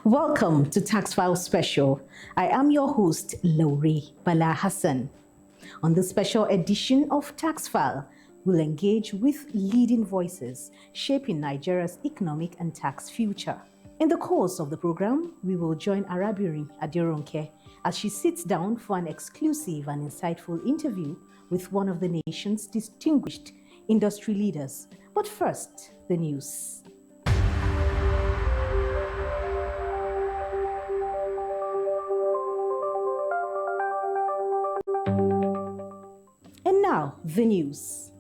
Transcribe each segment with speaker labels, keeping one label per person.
Speaker 1: Welcome to Tax File Special. I am your host, Laure Bala Hassan. On this special edition of Tax File, we'll engage with leading voices shaping Nigeria's economic and tax future. In the course of the program, we will join Arabirin Aderonke as she sits down for an exclusive and insightful interview with one of the nation's distinguished industry leaders. But first, the news. And now, the news.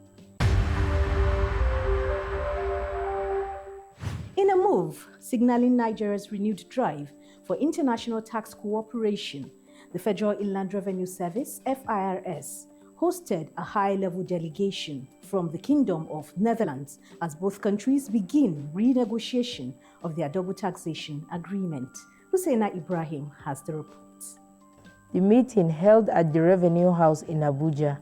Speaker 1: In a move signaling Nigeria's renewed drive for international tax cooperation, the Federal Inland Revenue Service, FIRS, hosted a high-level delegation from the Kingdom of Netherlands as both countries begin renegotiation of their double taxation agreement. Husseina Ibrahim has the report.
Speaker 2: The meeting held at the Revenue House in Abuja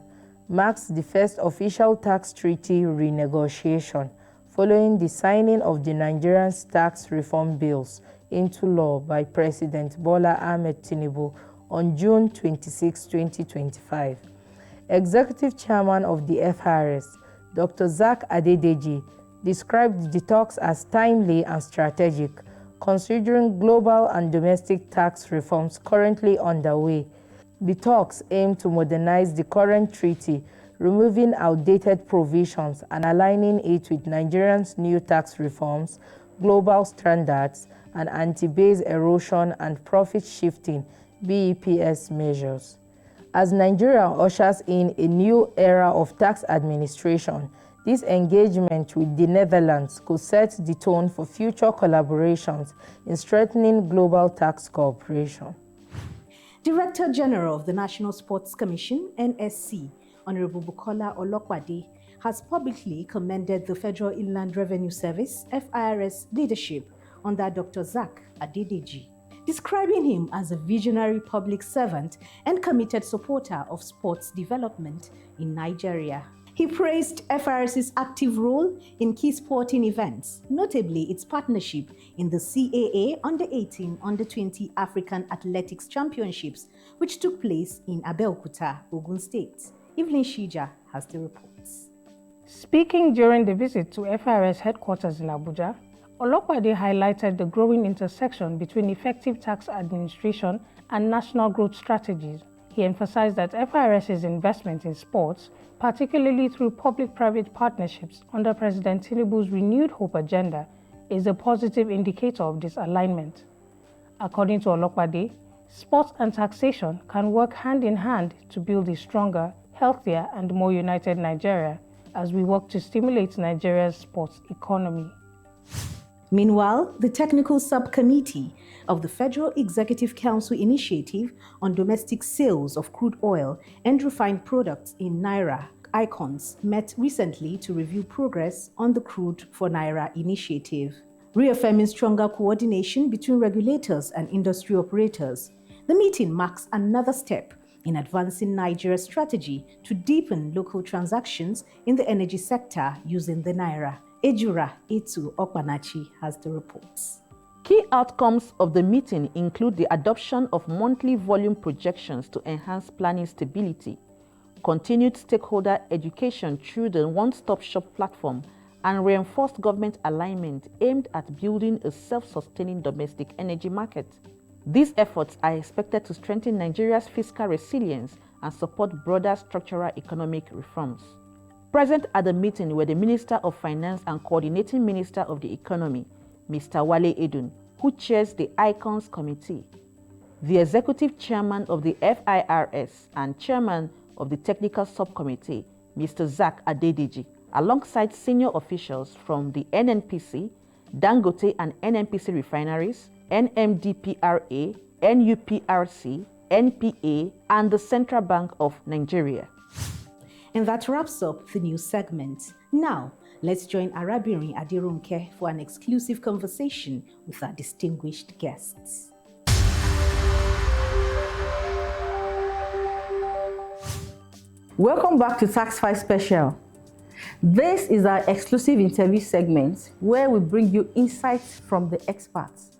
Speaker 2: marks the first official tax treaty renegotiation following the signing of the Nigerian tax reform bills into law by President Bola Ahmed Tinubu on June 26, 2025. Executive Chairman of the FIRS, Dr. Zak Adedeji, described the talks as timely and strategic, considering global and domestic tax reforms currently underway. The talks aim to modernize the current treaty, removing outdated provisions and aligning it with Nigeria's new tax reforms, global standards, and anti-base erosion and profit shifting (BEPS) measures. As Nigeria ushers in a new era of tax administration, this engagement with the Netherlands could set the tone for future collaborations in strengthening global tax cooperation.
Speaker 1: Director General of the National Sports Commission, NSC, Honorable Bukola Olokpade, has publicly commended the Federal Inland Revenue Service, FIRS, leadership under Dr. Zak Adedeji, describing him as a visionary public servant and committed supporter of sports development in Nigeria. He praised FIRS's active role in key sporting events, notably its partnership in the CAA Under-18, Under-20 African Athletics Championships, which took place in Abeokuta, Ogun State. Evelyn Shija has the reports.
Speaker 3: Speaking during the visit to FIRS headquarters in Abuja, Olokpade highlighted the growing intersection between effective tax administration and national growth strategies. He emphasized that FIRS's investment in sports, particularly through public-private partnerships under President Tinubu's renewed hope agenda, is a positive indicator of this alignment. According to Olokpade, sports and taxation can work hand in hand to build a stronger, healthier, and more united Nigeria as we work to stimulate Nigeria's sports economy.
Speaker 1: Meanwhile, the Technical Subcommittee of the Federal Executive Council Initiative on Domestic Sales of Crude Oil and Refined Products in Naira, ICONS, met recently to review progress on the Crude for Naira initiative. Reaffirming stronger coordination between regulators and industry operators, the meeting marks another step in advancing Nigeria's strategy to deepen local transactions in the energy sector using the Naira. Ejura Etu Okpanachi has the reports.
Speaker 4: Key outcomes of the meeting include the adoption of monthly volume projections to enhance planning stability, continued stakeholder education through the one-stop-shop platform, and reinforced government alignment aimed at building a self-sustaining domestic energy market. These efforts are expected to strengthen Nigeria's fiscal resilience and support broader structural economic reforms. Present at the meeting were the Minister of Finance and Coordinating Minister of the Economy, Mr. Wale Edun, who chairs the ICONS Committee, the Executive Chairman of the FIRS and Chairman of the Technical Subcommittee, Mr. Zak Adedeji, alongside senior officials from the NNPC, Dangote and NNPC refineries, NMDPRA, NUPRC, NPA, and the Central Bank of Nigeria.
Speaker 1: And that wraps up the news segment. Now, let's join Arabirin Aderonke for an exclusive conversation with our distinguished guests.
Speaker 5: Welcome back to Tax File Special. This is our exclusive interview segment where we bring you insights from the experts,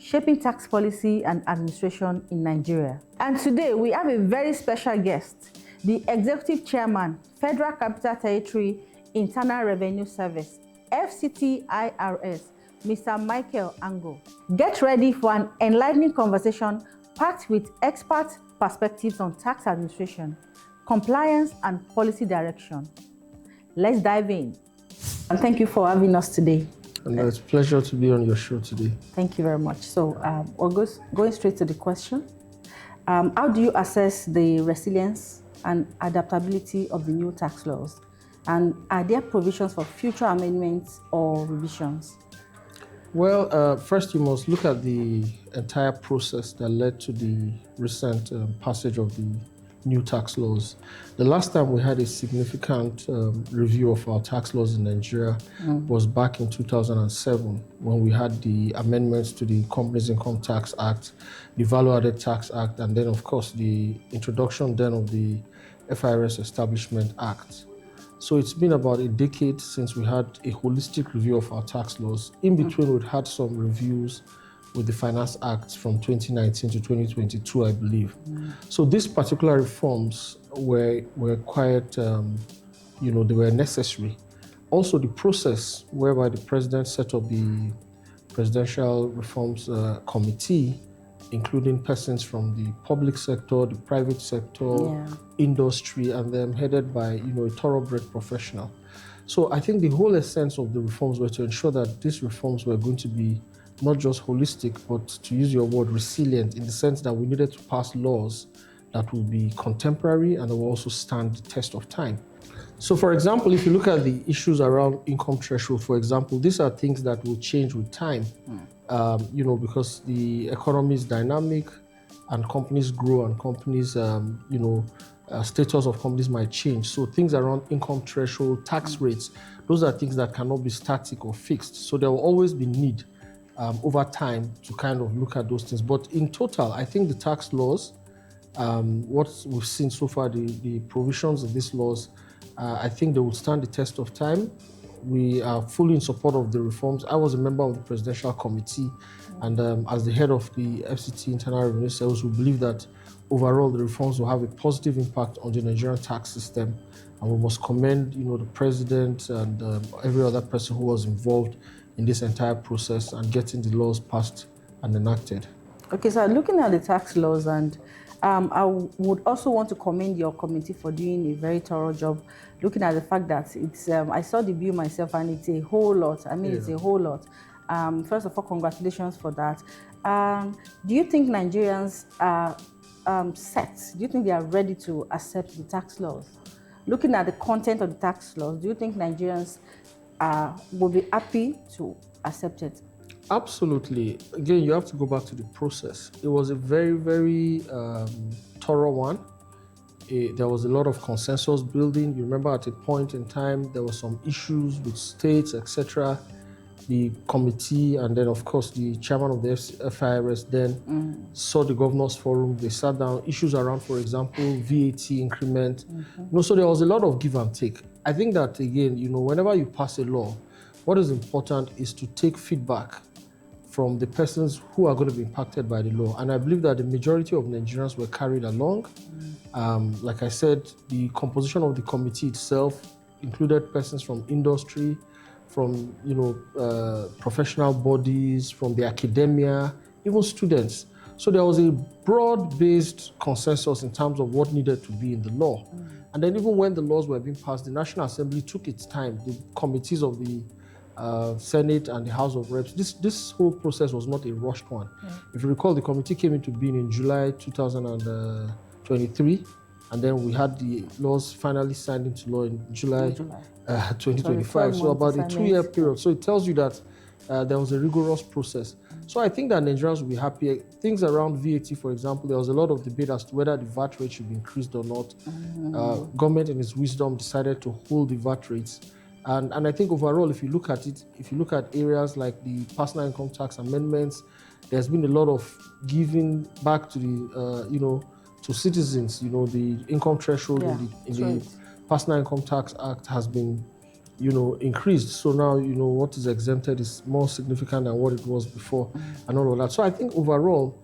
Speaker 5: Shaping Tax Policy and Administration in Nigeria. And today we have a very special guest, the Executive Chairman, Federal Capital Territory Internal Revenue Service, FCT-IRS, Mr. Michael Ango. Get ready for an enlightening conversation packed with expert perspectives on tax administration, compliance, and policy direction. Let's dive in. And thank you for having us today.
Speaker 6: And it's a pleasure to be on your show today.
Speaker 5: Thank you very much. So we're going straight to the question. How do you assess the resilience and adaptability of the new tax laws? And are there provisions for future amendments or revisions?
Speaker 6: Well, first you must look at the entire process that led to the recent passage of the new tax laws. The last time we had a significant review of our tax laws in Nigeria was back in 2007, when we had the amendments to the Companies Income Tax Act, the Value Added Tax Act, and then of course the introduction then of the FIRS Establishment Act. So it's been about a decade since we had a holistic review of our tax laws. In between, we've had some reviews with the Finance Act from 2019 to 2022, I believe. So these particular reforms were quite, they were necessary. Also, the process whereby the president set up the Presidential Reforms Committee, including persons from the public sector, the private sector, industry, and then headed by a thoroughbred professional. So I think the whole essence of the reforms were to ensure that these reforms were going to be not just holistic, but, to use your word, resilient, in the sense that we needed to pass laws that will be contemporary and that will also stand the test of time. So, for example, if you look at the issues around income threshold, for example, these are things that will change with time, because the economy is dynamic and companies grow and companies, status of companies might change. So things around income threshold, tax rates, those are things that cannot be static or fixed. So there will always be need over time to kind of look at those things. But in total, I think the tax laws, what we've seen so far, the provisions of these laws, I think they will stand the test of time. We are fully in support of the reforms. I was a member of the Presidential Committee, and as the head of the FCT Internal Revenue Service, we believe that overall the reforms will have a positive impact on the Nigerian tax system, and we must commend, the President and every other person who was involved in this entire process and getting the laws passed and enacted.
Speaker 5: Okay, so looking at the tax laws, and I would also want to commend your committee for doing a very thorough job, looking at the fact that it's, I saw the bill myself and it's a whole lot. It's a whole lot. First of all, congratulations for that. Do you think Nigerians are set? Do you think they are ready to accept the tax laws? Looking at the content of the tax laws, do you think Nigerians will be happy to accept it?
Speaker 6: Absolutely. Again, you have to go back to the process. It was a very, very thorough one. There was a lot of consensus building. You remember at a point in time, there were some issues with states, etc. The committee and then, of course, the chairman of the FIRS then saw the governors forum. They sat down, issues around, for example, VAT increment. So there was a lot of give and take. I think that, again, whenever you pass a law, what is important is to take feedback from the persons who are going to be impacted by the law. And I believe that the majority of Nigerians were carried along. Like I said, the composition of the committee itself included persons from industry, from professional bodies, from the academia, even students. So there was a broad-based consensus in terms of what needed to be in the law. And then even when the laws were being passed, the National Assembly took its time. The committees of the Senate and the House of Reps, this whole process was not a rushed one. If you recall, the committee came into being in July 2023, and then we had the laws finally signed into law in July 2025. So about a 2-year period. So it tells you that there was a rigorous process. So I think that Nigerians will be happy. Things around VAT, for example, there was a lot of debate as to whether the VAT rate should be increased or not. Government, in its wisdom, decided to hold the VAT rates. And I think overall, if you look at it, if you look at areas like the personal income tax amendments, there's been a lot of giving back to the, to citizens. The income threshold in the Personal Income Tax Act has been increased. So now, what is exempted is more significant than what it was before and all of that. So I think overall,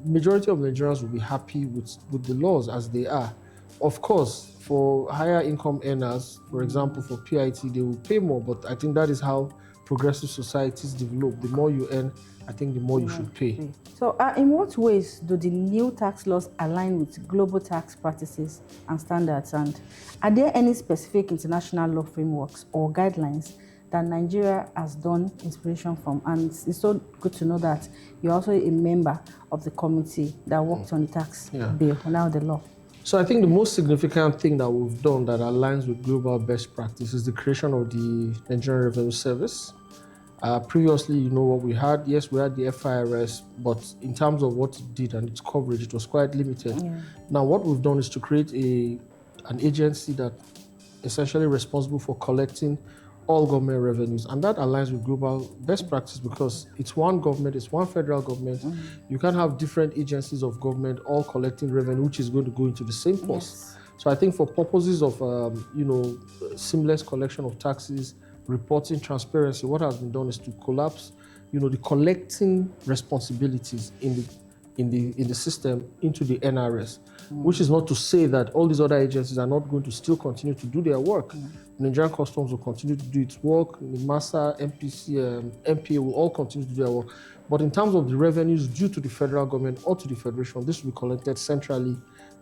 Speaker 6: majority of Nigerians will be happy with the laws as they are. Of course, for higher income earners, for example, for PIT, they will pay more, but I think that is how progressive societies develop. The more you earn, I think the more you should pay.
Speaker 5: So in what ways do the new tax laws align with global tax practices and standards? And are there any specific international law frameworks or guidelines that Nigeria has drawn inspiration from? And it's so good to know that you're also a member of the committee that worked on the tax bill, now the law.
Speaker 6: So I think the most significant thing that we've done that aligns with global best practice is the creation of the Nigerian Revenue Service. Previously, what we had? Yes, we had the FIRS, but in terms of what it did and its coverage, it was quite limited. Now, what we've done is to create an agency that essentially responsible for collecting all government revenues, and that aligns with global best practice because it's one government, it's one federal government. You can't have different agencies of government all collecting revenue, which is going to go into the same purse. So I think for purposes of seamless collection of taxes, reporting, transparency, what has been done is to collapse, the collecting responsibilities in the system into the NRS, which is not to say that all these other agencies are not going to still continue to do their work. The Nigerian Customs will continue to do its work. The MASA, MPC, MPA will all continue to do their work. But in terms of the revenues due to the federal government or to the federation, this will be collected centrally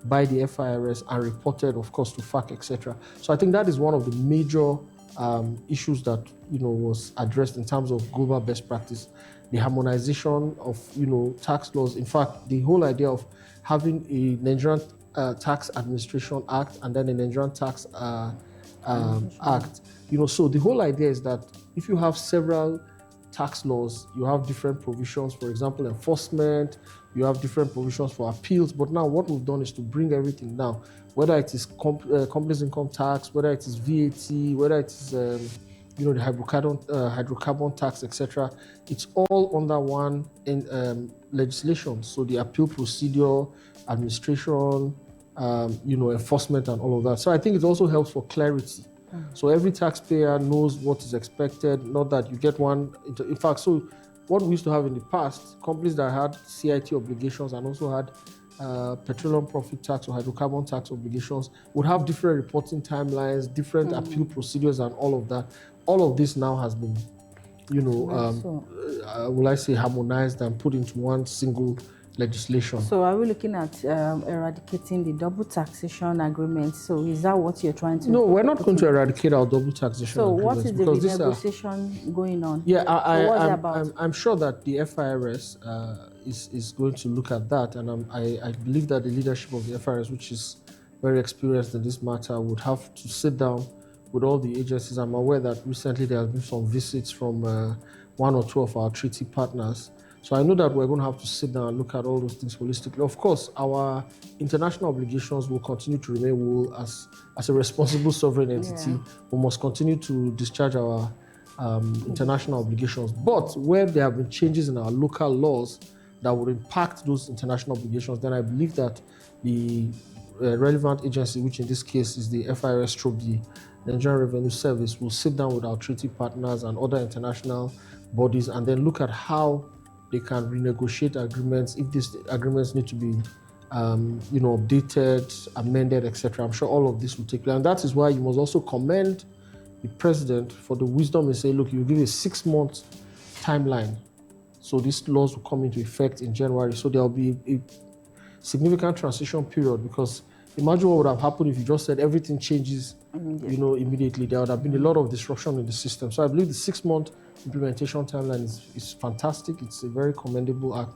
Speaker 6: by the FIRS and reported, of course, to FAC, etc. So I think that is one of the major issues that was addressed in terms of global best practice, the harmonization of tax laws. In fact, the whole idea of having a Nigerian Tax Administration Act and then a Nigerian Tax Act, so the whole idea is that if you have several tax laws, you have different provisions, for example, enforcement, you have different provisions for appeals. But now what we've done is to bring everything down, whether it is company's income tax, whether it is VAT, whether it is the hydrocarbon tax, etc. It's all under one legislation. So the appeal procedure, administration, enforcement, and all of that. So I think it also helps for clarity. So every taxpayer knows what is expected, not that you get one. In fact, so what we used to have in the past, companies that had CIT obligations and also had petroleum profit tax or hydrocarbon tax obligations would have different reporting timelines, different appeal procedures, and all of that. All of this now has been, will I say, harmonized and put into one single legislation.
Speaker 5: So are we looking at eradicating the double taxation agreement? So is that what you're trying to?
Speaker 6: No, we're not going to eradicate our double taxation
Speaker 5: So
Speaker 6: agreements.
Speaker 5: what is the renegotiation going on?
Speaker 6: Yeah,
Speaker 5: what's it about?
Speaker 6: I'm sure that the FIRS is going to look at that, and I believe that the leadership of the FIRS, which is very experienced in this matter, would have to sit down with all the agencies. I'm aware that recently there have been some visits from one or two of our treaty partners. So I know that we're going to have to sit down and look at all those things holistically. Of course, our international obligations will continue to remain. As a responsible sovereign entity, we must continue to discharge our international obligations. But where there have been changes in our local laws that would impact those international obligations, then I believe that the relevant agency, which in this case is the FIRS stroke the Nigerian Revenue Service, will sit down with our treaty partners and other international bodies and then look at how they can renegotiate agreements if these agreements need to be, updated, amended, etc. I'm sure all of this will take place, and that is why you must also commend the president for the wisdom in saying, look, you give a 6-month timeline, so these laws will come into effect in January. So there will be a significant transition period, because imagine what would have happened if you just said everything changes, immediately. There would have been a lot of disruption in the system. So I believe the 6-month implementation timeline is fantastic. It's a very commendable act.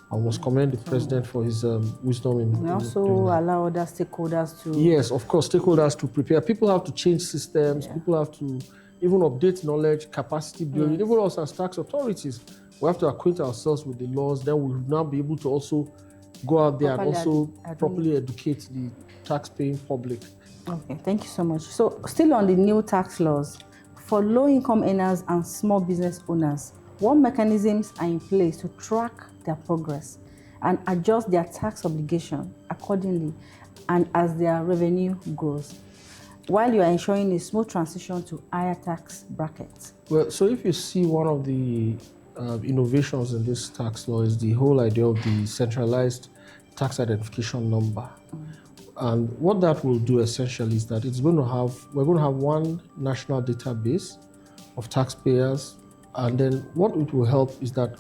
Speaker 6: I must commend the president for his wisdom in
Speaker 5: We also allow other stakeholders to...
Speaker 6: Yes, of course, stakeholders to prepare. People have to change systems. People have to even update knowledge, capacity building. Even us as tax authorities, we have to acquaint ourselves with the laws. Then we'll now be able to also go out there and also properly educate the tax-paying public.
Speaker 5: Okay, thank you so much. So still on the new tax laws, for low-income earners and small business owners, what mechanisms are in place to track their progress and adjust their tax obligation accordingly and as their revenue grows? while you are ensuring a smooth transition to higher tax brackets?
Speaker 6: Well, so if you see one of the innovations in this tax law is the whole idea of the centralized tax identification number. And what that will do essentially is that we're going to have one national database of taxpayers. And then what it will help is that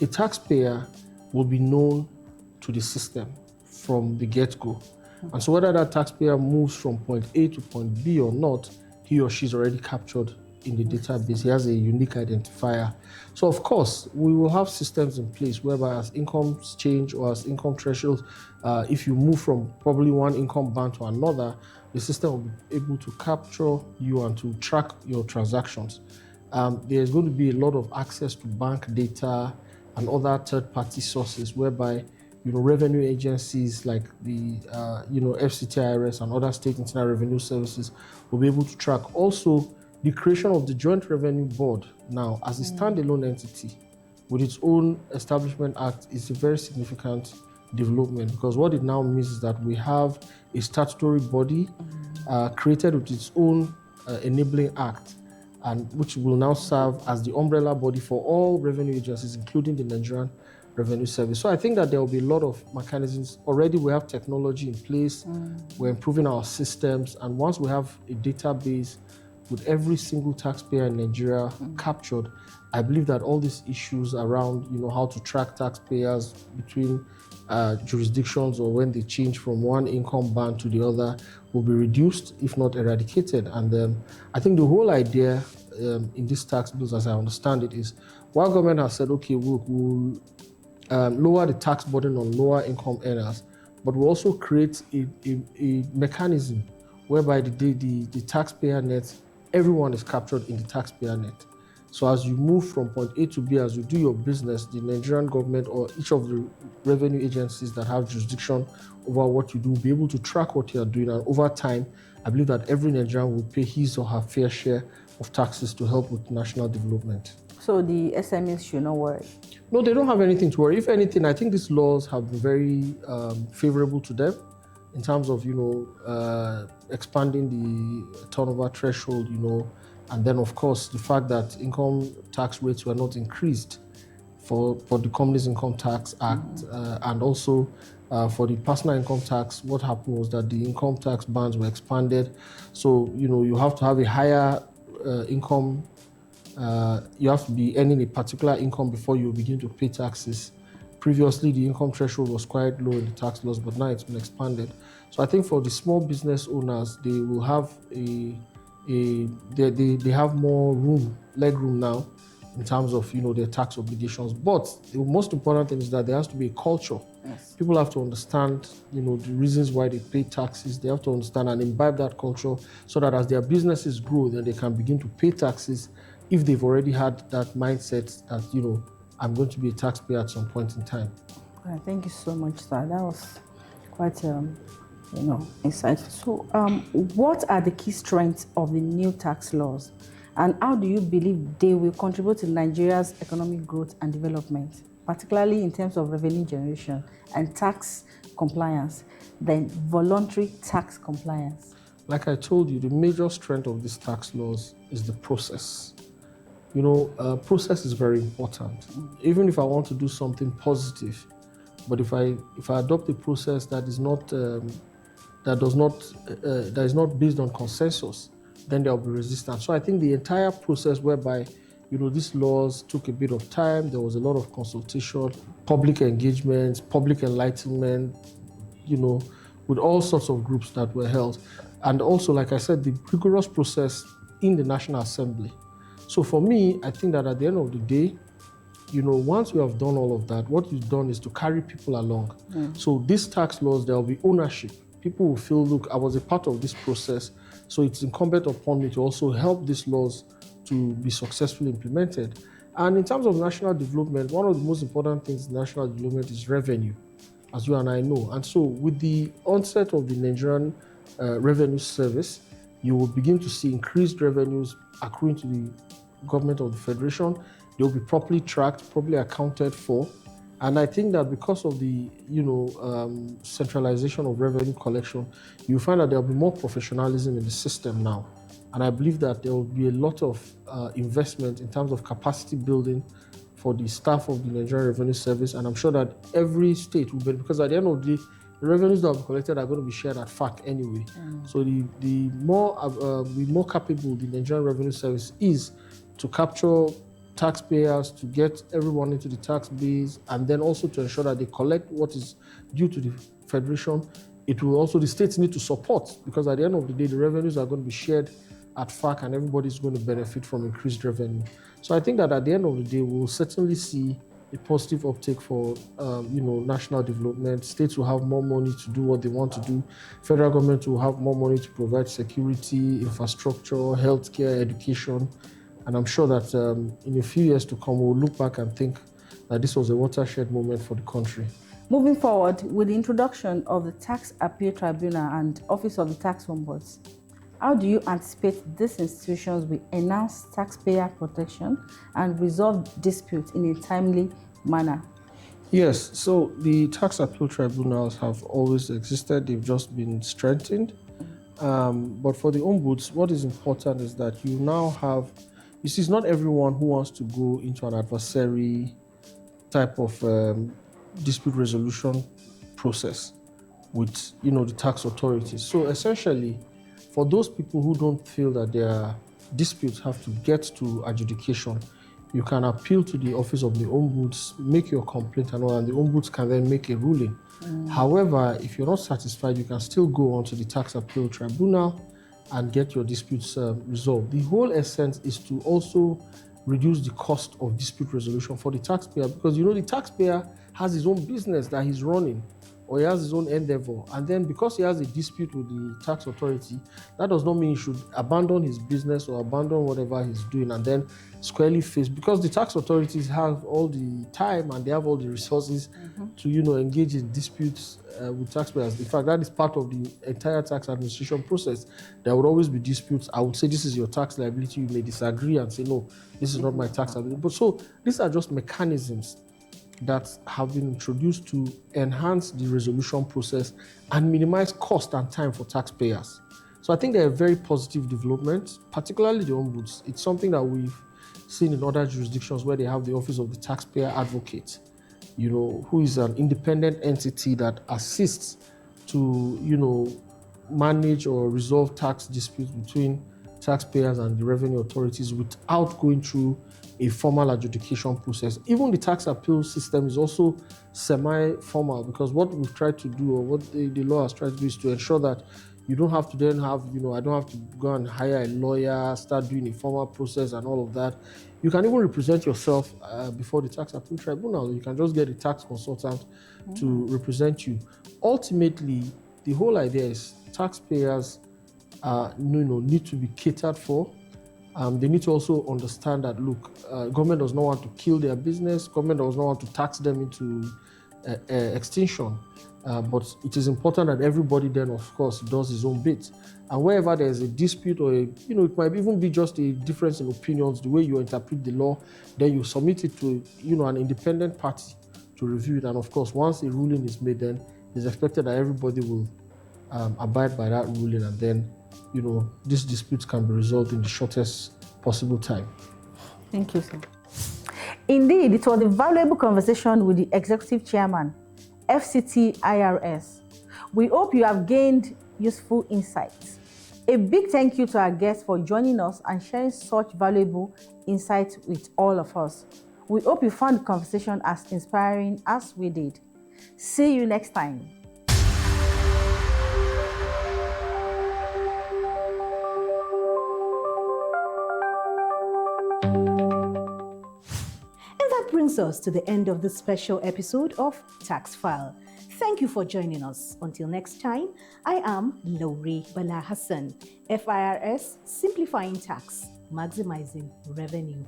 Speaker 6: a taxpayer will be known to the system from the get-go. And so whether that taxpayer moves from point A to point B or not, he or she is already captured in the database. He has a unique identifier. So of course, we will have systems in place whereby as incomes change or as income thresholds, if you move from probably one income band to another, the system will be able to capture you and to track your transactions. There's going to be a lot of access to bank data and other third-party sources whereby revenue agencies like the FCTIRS and other state internal revenue services will be able to track. Also, the creation of the Joint Revenue Board now as a standalone entity with its own Establishment Act is a very significant development, because what it now means is that we have a statutory body created with its own enabling act, and which will now serve as the umbrella body for all revenue agencies, including the Nigerian Revenue Service. So I think that there will be a lot of mechanisms. Already we have technology in place, we're improving our systems, and once we have a database with every single taxpayer in Nigeria captured, I believe that all these issues around how to track taxpayers between jurisdictions or when they change from one income band to the other will be reduced, if not eradicated. And I think the whole idea in these tax bills, as I understand it, is while government has said, okay, we'll lower the tax burden on lower income earners, but we'll also create a mechanism whereby the taxpayer net, everyone is captured in the taxpayer net. So as you move from point A to B, as you do your business, the Nigerian government or each of the revenue agencies that have jurisdiction over what you do will be able to track what you are doing. And over time, I believe that every Nigerian will pay his or her fair share of taxes to help with national development.
Speaker 5: So the SMEs should not worry?
Speaker 6: No, they don't have anything to worry. If anything, I think these laws have been very favorable to them in terms of, expanding the turnover threshold, and then, of course, the fact that income tax rates were not increased for the Companies Income Tax Act, and also for the personal income tax. What happened was that the income tax bands were expanded. So, you have to have a higher income. You have to be earning a particular income before you begin to pay taxes. Previously, the income threshold was quite low in the tax laws, but now it's been expanded. So I think for the small business owners, they will have they have more leg room now in terms of their tax obligations. But the most important thing is that there has to be a culture.
Speaker 5: Yes.
Speaker 6: People have to understand the reasons why they pay taxes. They have to understand and imbibe that culture so that as their businesses grow, then they can begin to pay taxes if they've already had that mindset that I'm going to be a taxpayer at some point in time.
Speaker 5: Thank you so much, sir. That was quite insightful. So what are the key strengths of the new tax laws, and how do you believe they will contribute to Nigeria's economic growth and development, particularly in terms of revenue generation and tax compliance, then voluntary tax compliance?
Speaker 6: Like I told you, the major strength of these tax laws is the process. Process is very important. Even if I want to do something positive, but if I adopt a process that is not based on consensus, then there will be resistance. So I think the entire process whereby these laws took a bit of time, there was a lot of consultation, public engagements, public enlightenment, with all sorts of groups that were held, and also, like I said, the rigorous process in the National Assembly. So for me, I think that at the end of the day, once you have done all of that, what you've done is to carry people along. So these tax laws, there will be ownership. People will feel, look, I was a part of this process, so it's incumbent upon me to also help these laws to be successfully implemented. And in terms of national development, one of the most important things in national development is revenue, as you and I know. And so with the onset of the Nigerian Revenue Service, you will begin to see increased revenues accruing to the government of the Federation. They will be properly tracked, properly accounted for, And I think that because of the, centralization of revenue collection, you find that there'll be more professionalism in the system now. And I believe that there will be a lot of investment in terms of capacity building for the staff of the Nigerian Revenue Service. And I'm sure that every state will be, because at the end of the day, the revenues that will be collected are going to be shared at FAC anyway. So the more capable the Nigerian Revenue Service is to capture taxpayers, to get everyone into the tax base, and then also to ensure that they collect what is due to the federation. It will also, the states need to support, because at the end of the day, the revenues are going to be shared at FAC and everybody's going to benefit from increased revenue. So I think that at the end of the day, we'll certainly see a positive uptake for national development. States will have more money to do what they want to do. Federal government will have more money to provide security, infrastructure, healthcare, education. And I'm sure that in a few years to come, we'll look back and think that this was a watershed moment for the country.
Speaker 5: Moving forward, with the introduction of the Tax Appeal Tribunal and Office of the Tax Ombuds, how do you anticipate these institutions will enhance taxpayer protection and resolve disputes in a timely manner?
Speaker 6: Yes, so the tax appeal tribunals have always existed. They've just been strengthened. But for the ombuds, what is important is that you now have, you see, it's not everyone who wants to go into an adversary type of dispute resolution process with, the tax authorities. So essentially, for those people who don't feel that their disputes have to get to adjudication, you can appeal to the Office of the Ombuds, make your complaint and all, and the Ombuds can then make a ruling. However, if you're not satisfied, you can still go on to the Tax Appeal Tribunal and get your disputes resolved. The whole essence is to also reduce the cost of dispute resolution for the taxpayer, because the taxpayer has his own business that he's running, or he has his own endeavor, and then because he has a dispute with the tax authority, that does not mean he should abandon his business or abandon whatever he's doing and then squarely face, because the tax authorities have all the time and they have all the resources to engage in disputes with taxpayers. In fact, that is part of the entire tax administration process. There would always be disputes. I would say this is your tax liability. You may disagree and say, no, this is not my tax liability. But so these are just mechanisms that have been introduced to enhance the resolution process and minimize cost and time for taxpayers. So I think they're a very positive development, particularly the ombuds. It's something that we've seen in other jurisdictions where they have the Office of the Taxpayer Advocate, who is an independent entity that assists to, manage or resolve tax disputes between taxpayers and the revenue authorities without going through a formal adjudication process. Even the tax appeal system is also semi-formal, because what we've tried to do, or what the law has tried to do, is to ensure that you don't have to then have, I don't have to go and hire a lawyer, start doing a formal process and all of that. You can even represent yourself before the tax appeal tribunal. You can just get a tax consultant to represent you. Ultimately, the whole idea is taxpayers need to be catered for. They need to also understand that, look, government does not want to kill their business. Government does not want to tax them into extinction. But it is important that everybody then, of course, does his own bit. And wherever there's a dispute or, it might even be just a difference in opinions, the way you interpret the law, then you submit it to, an independent party to review it. And of course, once a ruling is made, then it's expected that everybody will abide by that ruling, and then these disputes can be resolved in the shortest possible time.
Speaker 5: Thank you, sir. Indeed, it was a valuable conversation with the Executive Chairman, FCT IRS. We hope you have gained useful insights. A big thank you to our guests for joining us and sharing such valuable insights with all of us. We hope you found the conversation as inspiring as we did. See you next time.
Speaker 1: Brings us to the end of this special episode of Tax File. Thank you for joining us. Until next time, I am Laure Bala Hassan, FIRS, simplifying tax, maximizing revenue.